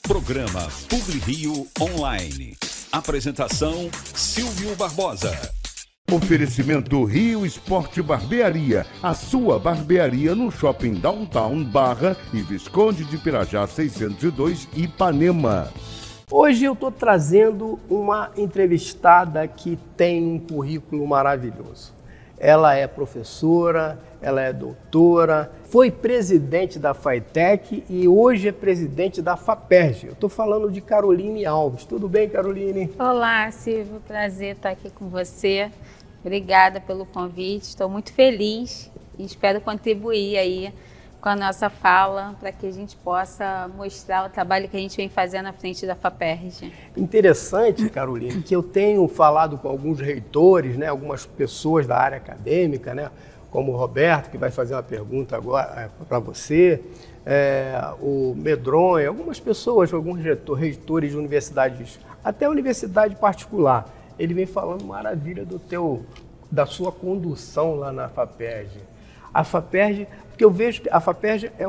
Programa PubliRio Online. Apresentação Silvio Barbosa. Oferecimento Rio Esporte Barbearia, a sua barbearia no Shopping Downtown Barra e Visconde de Pirajá 602, Ipanema. Hoje eu estou trazendo uma entrevistada que tem um currículo maravilhoso. Ela é professora, ela é doutora, foi presidente da FATEC e hoje é presidente da FAPERJ. Eu estou falando de Caroline Alves. Tudo bem, Caroline? Olá, Silvio. Prazer estar aqui com você. Obrigada pelo convite. Estou muito feliz e espero contribuir aí com a nossa fala para que a gente possa mostrar o trabalho que a gente vem fazendo à frente da FAPERJ. Interessante, Caroline, que eu tenho falado com alguns reitores, né, algumas pessoas da área acadêmica, né, como o Roberto, que vai fazer uma pergunta agora para você, o Medronha, algumas pessoas, alguns reitores de universidades, até universidade particular. Ele vem falando maravilha da sua condução lá na FAPERJ. A FAPERJ, porque eu vejo que a FAPERJ é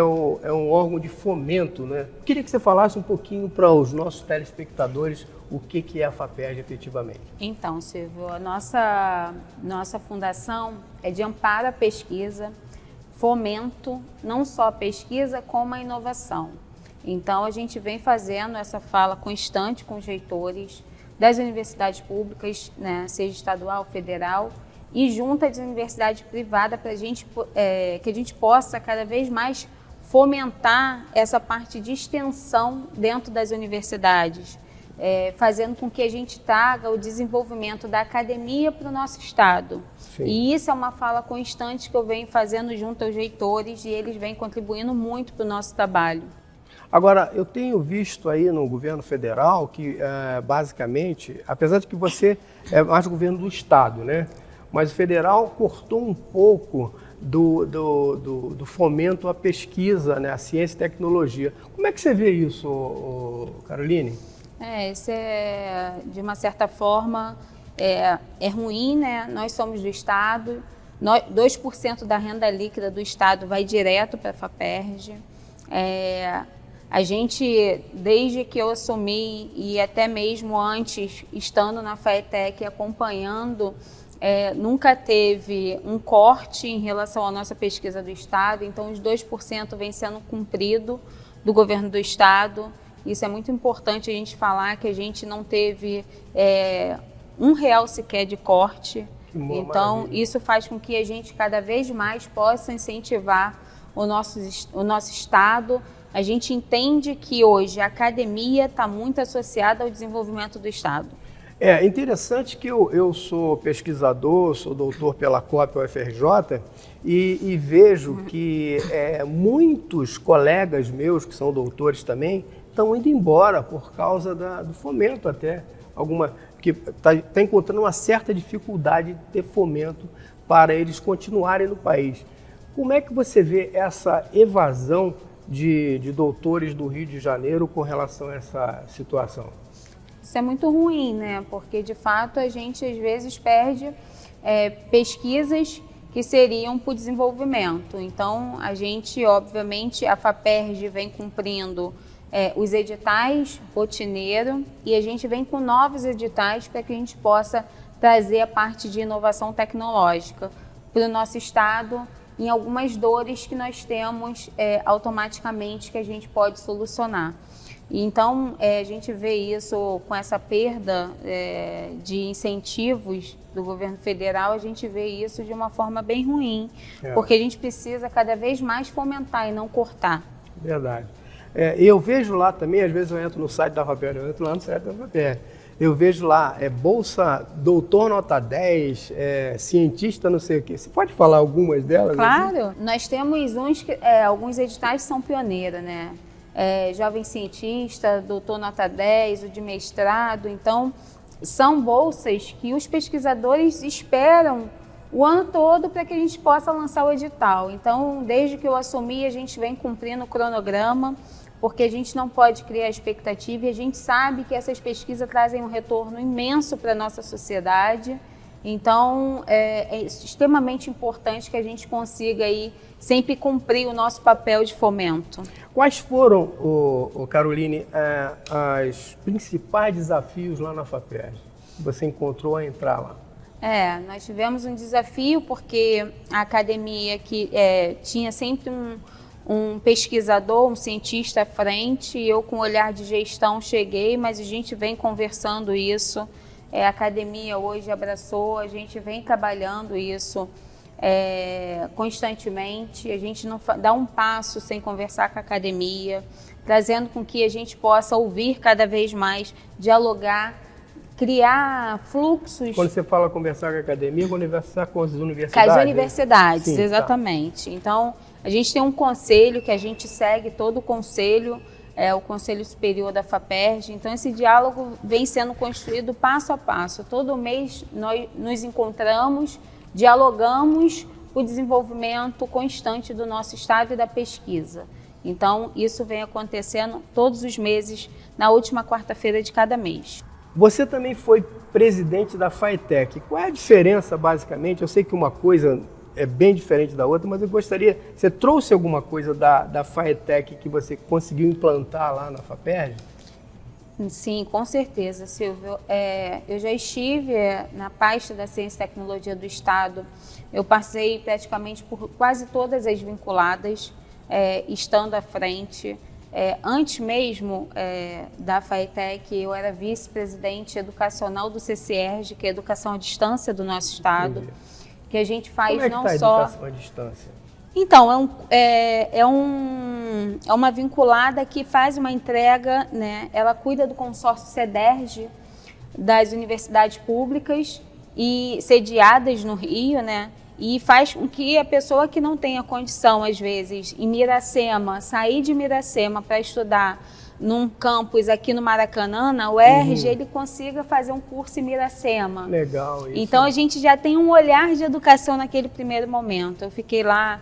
um órgão de fomento, né? Queria que você falasse um pouquinho para os nossos telespectadores o que é a FAPERJ efetivamente. Então, Silvio, a nossa fundação é de amparo à pesquisa, fomento não só a pesquisa, como a inovação. Então, a gente vem fazendo essa fala constante com os reitores das universidades públicas, né, seja estadual, federal, e junto às universidades privadas para que a gente possa cada vez mais fomentar essa parte de extensão dentro das universidades, fazendo com que a gente traga o desenvolvimento da academia para o nosso estado. Sim. E isso é uma fala constante que eu venho fazendo junto aos reitores e eles vêm contribuindo muito para o nosso trabalho. Agora, eu tenho visto aí no governo federal que, basicamente, apesar de que você é mais governo do estado, né? Mas o federal cortou um pouco do fomento à pesquisa, né, à ciência e tecnologia. Como é que você vê isso, Caroline? Isso de uma certa forma, é ruim, né? Nós somos do Estado, 2% da renda líquida do Estado vai direto para a FAPERJ. A gente, desde que eu assumi e até mesmo antes, estando na FATEC, acompanhando, nunca teve um corte em relação à nossa pesquisa do Estado, então os 2% vem sendo cumprido do governo do Estado. Isso é muito importante a gente falar, que a gente não teve R$1 sequer de corte. Então maravilha. Isso faz com que a gente cada vez mais possa incentivar o nosso Estado. A gente entende que hoje a academia está muito associada ao desenvolvimento do Estado. É interessante que eu sou pesquisador, sou doutor pela COP UFRJ e vejo que muitos colegas meus que são doutores também estão indo embora por causa do fomento até, que está encontrando uma certa dificuldade de ter fomento para eles continuarem no país. Como é que você vê essa evasão de doutores do Rio de Janeiro com relação a essa situação? Isso é muito ruim, né? Porque, de fato, a gente, às vezes, perde pesquisas que seriam para o desenvolvimento. Então, a gente, obviamente, a FAPERJ vem cumprindo os editais rotineiro e a gente vem com novos editais para que a gente possa trazer a parte de inovação tecnológica para o nosso estado, em algumas dores que nós temos automaticamente que a gente pode solucionar. Então, a gente vê isso com essa perda de incentivos do governo federal, a gente vê isso de uma forma bem ruim, porque a gente precisa cada vez mais fomentar e não cortar. Verdade. Eu vejo lá também, às vezes eu entro no site da FAPERJ, eu vejo lá, Bolsa Doutor Nota 10, cientista não sei o quê. Você pode falar algumas delas? Claro, assim? Nós temos alguns editais que são pioneiros, né? Jovem cientista, doutor nota 10, o de mestrado. Então, são bolsas que os pesquisadores esperam o ano todo para que a gente possa lançar o edital. Então, desde que eu assumi, a gente vem cumprindo o cronograma, porque a gente não pode criar expectativa e a gente sabe que essas pesquisas trazem um retorno imenso para a nossa sociedade. Então, é extremamente importante que a gente consiga aí sempre cumprir o nosso papel de fomento. Quais foram, Caroline, os principais desafios lá na FAPERJ que você encontrou a entrar lá? Nós tivemos um desafio porque a academia que tinha sempre um pesquisador, um cientista à frente, eu com olhar de gestão cheguei, mas a gente vem conversando isso, a academia hoje abraçou, a gente vem trabalhando isso constantemente, a gente não dá um passo sem conversar com a academia, trazendo com que a gente possa ouvir cada vez mais, dialogar, criar fluxos. Quando você fala conversar com a academia, conversar com as universidades? Com as universidades, Sim, exatamente. Tá. Então, a gente tem um conselho que a gente segue, todo o conselho, o Conselho Superior da FAPERJ. Então, esse diálogo vem sendo construído passo a passo. Todo mês nós nos encontramos, dialogamos o desenvolvimento constante do nosso estado e da pesquisa. Então, isso vem acontecendo todos os meses, na última quarta-feira de cada mês. Você também foi presidente da FATEC. Qual é a diferença, basicamente? Eu sei que uma coisa é bem diferente da outra, mas eu gostaria... Você trouxe alguma coisa da FATEC que você conseguiu implantar lá na FAPERJ? Sim, com certeza, Silvio. Eu já estive na pasta da Ciência e Tecnologia do Estado. Eu passei praticamente por quase todas as vinculadas, estando à frente. Antes mesmo da FATEC, eu era vice-presidente educacional do CCERJ, que é a educação à distância do nosso estado, que a gente faz Como é que não tá só... a educação à distância? Então, é uma vinculada que faz uma entrega, né? Ela cuida do consórcio CEDERJ, das universidades públicas e sediadas no Rio, né? E faz com que a pessoa que não tenha condição, às vezes, em Miracema, sair de Miracema para estudar num campus aqui no Maracanã, na UERJ, ele consiga fazer um curso em Miracema. Legal isso. Então, a gente já tem um olhar de educação naquele primeiro momento. Eu fiquei lá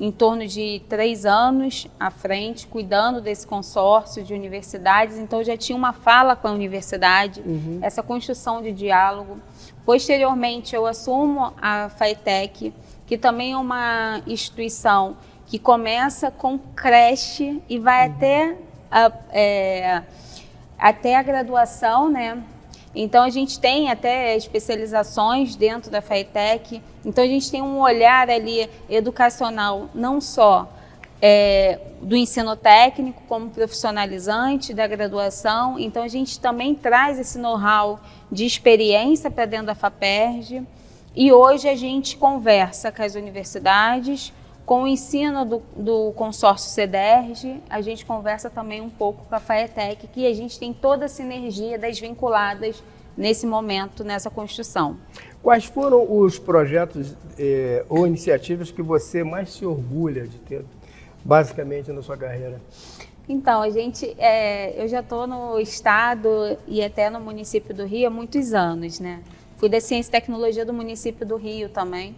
em torno de 3 anos à frente, cuidando desse consórcio de universidades. Então, eu já tinha uma fala com a universidade, essa construção de diálogo. Posteriormente, eu assumo a FATEC, que também é uma instituição que começa com creche e vai até a graduação, né? Então, a gente tem até especializações dentro da FATEC. Então, a gente tem um olhar ali educacional, não só do ensino técnico, como profissionalizante da graduação. Então, a gente também traz esse know-how de experiência para dentro da FAPERJ. E hoje a gente conversa com as universidades, com o ensino do consórcio CEDERJ, a gente conversa também um pouco com a FATEC, que a gente tem toda a sinergia das vinculadas nesse momento, nessa construção. Quais foram os projetos ou iniciativas que você mais se orgulha de ter, basicamente, na sua carreira? Então, eu já estou no estado e até no município do Rio há muitos anos, né? Fui da Ciência e Tecnologia do município do Rio também.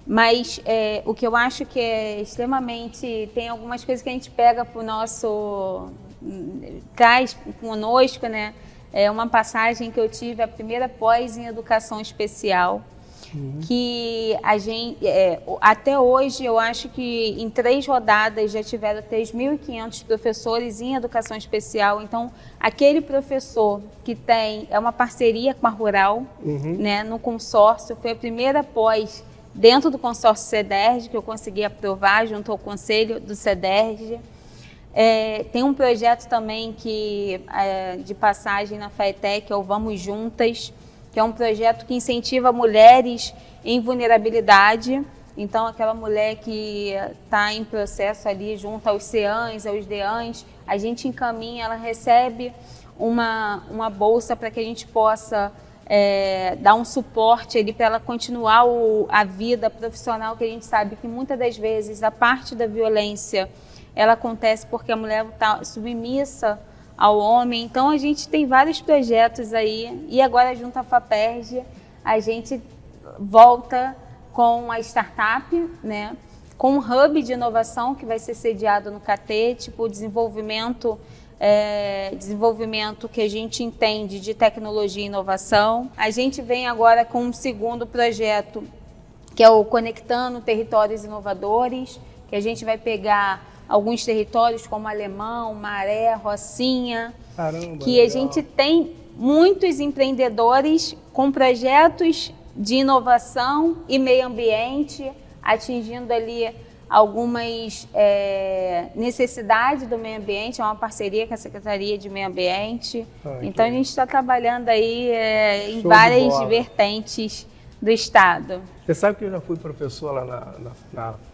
Mas o que eu acho que é extremamente... Tem algumas coisas que a gente pega para o nosso... traz conosco, né? É uma passagem que eu tive, a primeira pós em educação especial, que a gente... até hoje, eu acho que em 3 rodadas já tiveram 3.500 professores em educação especial. Então, aquele professor que tem... É uma parceria com a Rural, né? No consórcio, foi a primeira pós dentro do consórcio CEDERJ, que eu consegui aprovar junto ao conselho do CEDERJ. Tem um projeto também de passagem na FATEC, que é o Vamos Juntas, que é um projeto que incentiva mulheres em vulnerabilidade. Então, aquela mulher que está em processo ali junto aos CEANs, aos DEANs, a gente encaminha, ela recebe uma bolsa para que a gente possa dar um suporte ali para ela continuar a vida profissional, que a gente sabe que muitas das vezes a parte da violência ela acontece porque a mulher está submissa ao homem. Então, a gente tem vários projetos aí. E agora, junto à FAPERJ, a gente volta com a startup, né? Com um hub de inovação que vai ser sediado no CATE, tipo, o desenvolvimento desenvolvimento que a gente entende de tecnologia e inovação. A gente vem agora com um segundo projeto, que é o Conectando Territórios Inovadores, que a gente vai pegar alguns territórios como Alemão, Maré, Rocinha, que legal. A gente tem muitos empreendedores com projetos de inovação e meio ambiente, atingindo ali algumas necessidades do meio ambiente, é uma parceria com a Secretaria de Meio Ambiente. Então a gente está trabalhando aí em várias vertentes do estado. Você sabe que eu já fui professor lá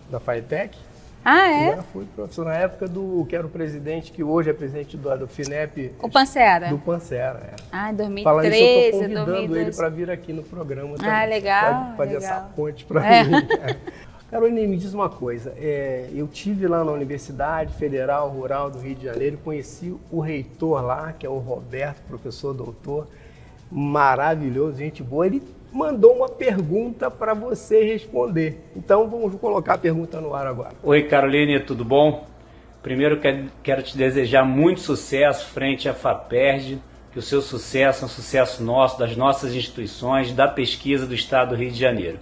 na FATEC? Ah, é? Já fui professor na época que era o presidente, que hoje é presidente do FINEP. O Pancera? Do Pancera, Ah, em 2013, Falando isso, eu estou convidando 2012. ele para vir aqui no programa. Ah, legal. Pode fazer legal. essa ponte para mim. Carolina, me diz uma coisa. Eu tive lá na Universidade Federal Rural do Rio de Janeiro e conheci o reitor lá, que é o Roberto, professor doutor, maravilhoso, gente boa. Ele mandou uma pergunta para você responder. Então vamos colocar a pergunta no ar agora. Oi, Caroline, tudo bom? Primeiro quero te desejar muito sucesso frente à FAPERJ, que o seu sucesso é um sucesso nosso, das nossas instituições, da pesquisa do Estado do Rio de Janeiro.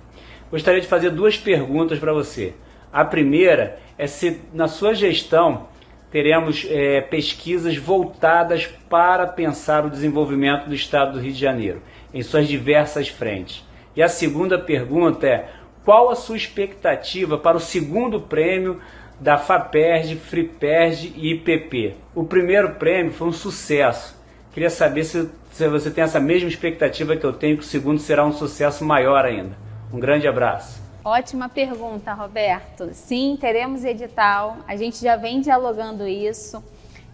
Gostaria de fazer 2 perguntas para você. A primeira é se na sua gestão teremos pesquisas voltadas para pensar o desenvolvimento do Estado do Rio de Janeiro, em suas diversas frentes. E a segunda pergunta é, qual a sua expectativa para o segundo prêmio da FAPERJ, FRIPERJ e IPP? O primeiro prêmio foi um sucesso. Queria saber se você tem essa mesma expectativa que eu tenho, que o segundo será um sucesso maior ainda. Um grande abraço. Ótima pergunta, Roberto. Sim, teremos edital. A gente já vem dialogando isso.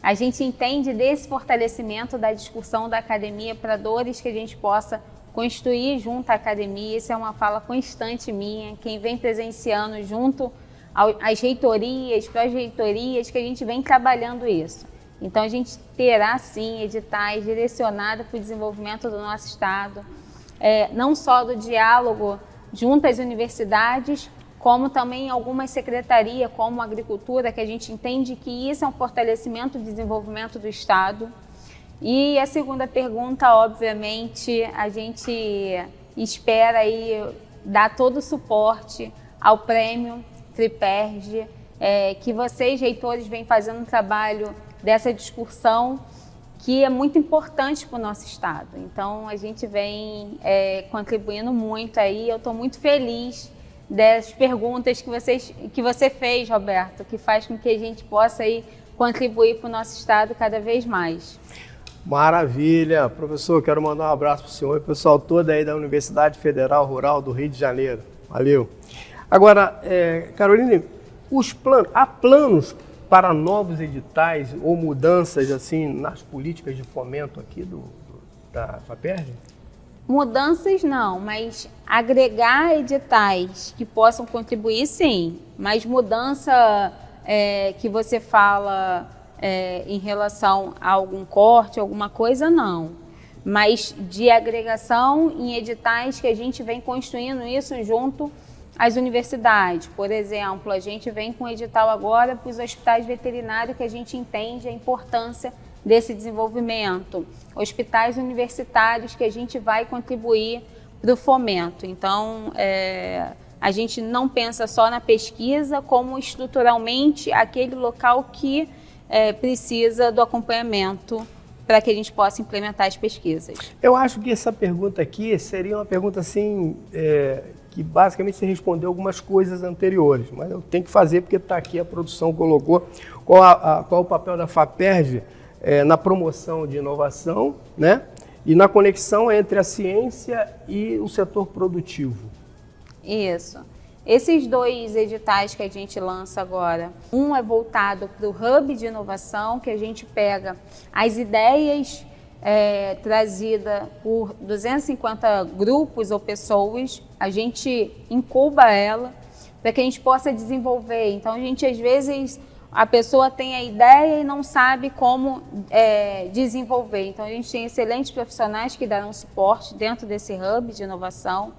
A gente entende desse fortalecimento da discussão da academia para dores que a gente possa construir junto à academia. Isso é uma fala constante minha. Quem vem presenciando junto às reitorias, pró-reitorias, que a gente vem trabalhando isso. Então a gente terá sim editais direcionados para o desenvolvimento do nosso estado, não só do diálogo junto às universidades, como também algumas secretarias, como a agricultura, que a gente entende que isso é um fortalecimento do desenvolvimento do estado. E a segunda pergunta, obviamente, a gente espera aí dar todo o suporte ao prêmio FRIPERJ, que vocês, reitores, vêm fazendo um trabalho dessa discussão que é muito importante para o nosso estado. Então, a gente vem contribuindo muito aí. Eu estou muito feliz das perguntas que você fez, Roberto, que faz com que a gente possa aí contribuir para o nosso estado cada vez mais. Maravilha. Professor, quero mandar um abraço para o senhor e o pessoal todo aí da Universidade Federal Rural do Rio de Janeiro. Valeu. Agora, Carolina, há planos para novos editais ou mudanças assim nas políticas de fomento aqui da FAPERJ? Mudanças não, mas agregar editais que possam contribuir, sim. Mas mudança que você fala em relação a algum corte, alguma coisa, não. Mas de agregação em editais que a gente vem construindo isso junto às universidades. Por exemplo, a gente vem com um edital agora para os hospitais veterinários, que a gente entende a importância desse desenvolvimento. Hospitais universitários que a gente vai contribuir para o fomento. Então, a gente não pensa só na pesquisa, como estruturalmente aquele local que precisa do acompanhamento para que a gente possa implementar as pesquisas. Eu acho que essa pergunta aqui seria uma pergunta assim, que basicamente você respondeu algumas coisas anteriores, mas eu tenho que fazer porque está aqui, a produção colocou qual o papel da FAPERJ na promoção de inovação, né? E na conexão entre a ciência e o setor produtivo. Isso. Esses 2 editais que a gente lança agora, um é voltado para o Hub de Inovação, que a gente pega as ideias trazidas por 250 grupos ou pessoas, a gente incuba ela para que a gente possa desenvolver. Então, a gente, às vezes, a pessoa tem a ideia e não sabe como desenvolver. Então, a gente tem excelentes profissionais que darão suporte dentro desse Hub de Inovação.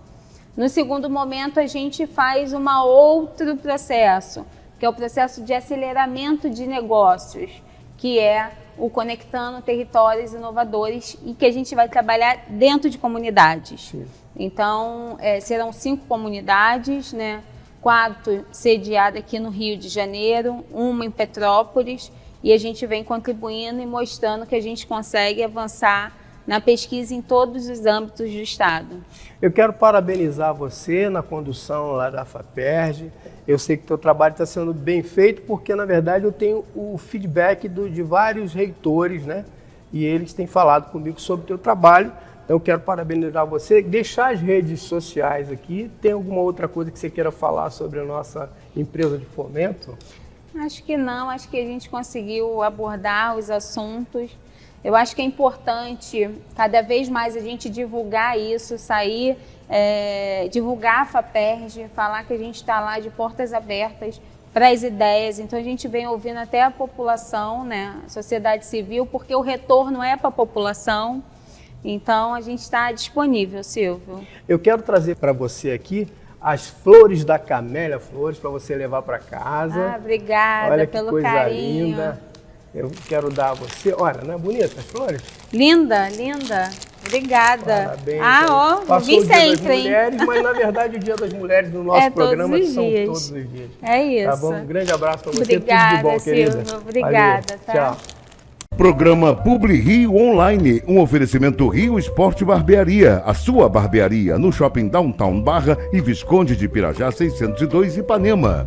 No segundo momento, a gente faz outro processo, que é o processo de aceleramento de negócios, que é o Conectando Territórios Inovadores, e que a gente vai trabalhar dentro de comunidades. Sim. Então, serão 5 comunidades, né? 4 sediadas aqui no Rio de Janeiro, 1 em Petrópolis, e a gente vem contribuindo e mostrando que a gente consegue avançar na pesquisa em todos os âmbitos do Estado. Eu quero parabenizar você na condução lá da FAPERJ. Eu sei que o teu trabalho está sendo bem feito, porque, na verdade, eu tenho o feedback de vários reitores, né? E eles têm falado comigo sobre o teu trabalho. Então, eu quero parabenizar você. Deixar as redes sociais aqui. Tem alguma outra coisa que você queira falar sobre a nossa empresa de fomento? Acho que não. Acho que a gente conseguiu abordar os assuntos. Eu acho que é importante, cada vez mais, a gente divulgar isso, sair, divulgar a FAPERJ, falar que a gente está lá de portas abertas para as ideias. Então, a gente vem ouvindo até a população, né, a sociedade civil, porque o retorno é para a população. Então, a gente está disponível, Silvio. Eu quero trazer para você aqui as flores da Camélia Flores, para você levar para casa. Ah, obrigada. Olha que pelo coisa carinho. linda. Eu quero dar a você. Olha, não é bonita as flores? Linda, linda. Obrigada. Parabéns. Ó, Passou vim o Dia das sempre, hein? Mulheres, mas na verdade o Dia das Mulheres no nosso programa todos os são dias. todos os dias. É isso. Tá bom? Um grande abraço para você. Obrigada, Tudo de bom, querida. Silvio. Obrigada, Valeu. tá? Tchau. Programa Publi Rio Online, um oferecimento Rio Esporte Barbearia, a sua barbearia no Shopping Downtown Barra e Visconde de Pirajá 602 Ipanema.